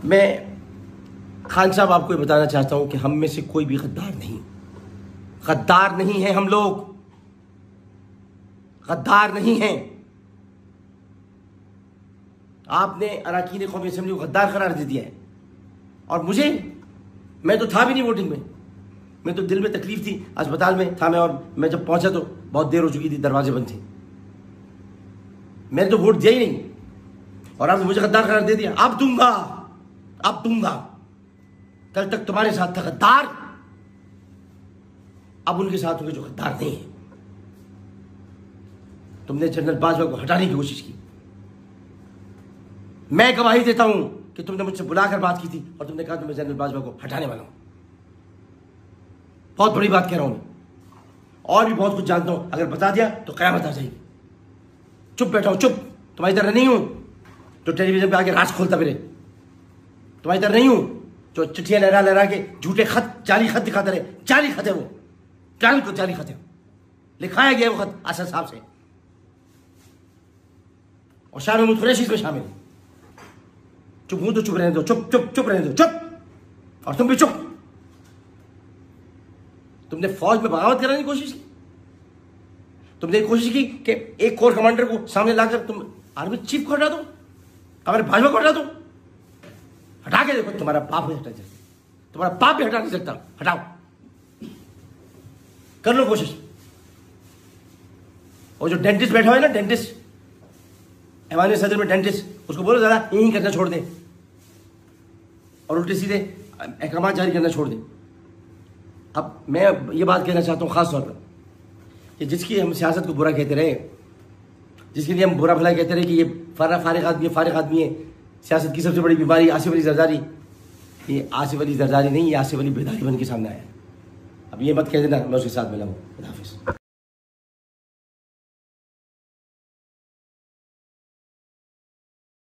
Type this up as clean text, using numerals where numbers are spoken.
मैं खान साहब आपको ये बताना चाहता हूं कि हम में से कोई भी गद्दार नहीं है। हम लोग गद्दार नहीं हैं। आपने अरकान कौमी असेंबली को गद्दार करार दे दिया है। और मैं तो था भी नहीं वोटिंग में। मैं तो दिल में तकलीफ थी, अस्पताल में था मैं, और मैं जब पहुंचा तो बहुत देर हो चुकी थी, दरवाजे बंद थे। मैंने तो वोट दिया ही नहीं और आपने मुझे गद्दार करार दे दिया। अब दूंगा। कल तक तुम्हारे साथ था गद्दार, अब उनके साथ होंगे जो गद्दार नहीं है। तुमने जनरल बाजवा को हटाने की कोशिश की। मैं गवाही देता हूं कि तुमने मुझसे बुलाकर बात की थी और तुमने कहा मैं जनरल बाजवा को हटाने वाला हूं। बहुत बड़ी बात कह रहा हूं मैं, और भी बहुत कुछ जानता हूं। अगर बता दिया तो कयामत आ जाएगी। चुप बैठा हूं, चुप। तुम्हारी तरह नहीं हूं जो टेलीविजन पे आके राज खोलता फिरे। तुम्हारी तरह नहीं हूं जो चिट्ठियां लहरा के झूठे खत, जाली खत दिखाते रहे। जाली खत है वो, जाली खत है। लिखाया गया वो खत असद साहब से, और शाह महमूद कुरैशी इसमें शामिल है। चुप हूं तो चुप रहने दो, चुप रहने दो, चुप। और तुम भी चुप। तुमने फौज में बगावत कराने की कोशिश की। तुमने कोशिश की कि एक कोर कमांडर को सामने लाकर तुम आर्मी चीफ को हटा दो, हमारे भाजपा को हटा दो। हटा के देखो, तुम्हारा बाप नहीं हटा सकता, तुम्हारा बाप भी हटा नहीं सकता। हटाओ, कर लो कोशिश। और जो डेंटिस्ट बैठा हुआ है ना, डेंटिस्ट ऐवान सदर में डेंटिस्ट, उसको बोलो ज़्यादा यहीं करना छोड़ दे और उल्टे सीधे अहकाम जारी करना छोड़ दे। अब मैं ये बात कहना चाहता हूँ खास तौर पर कि जिसकी हम सियासत को बुरा कहते रहे, जिसके लिए हम बुरा भला कहते रहे कि ये फारिग आदमी है, सियासत की सबसे बड़ी बीमारी आसिफ अली जरदारी। ये आसिफ अली जरदारी नहीं, ये आसिफ अली बेदारी बन के सामने आया। अब ये मत कह देना मैं उसके साथ मिला हूँ। खुदा हाफिज़।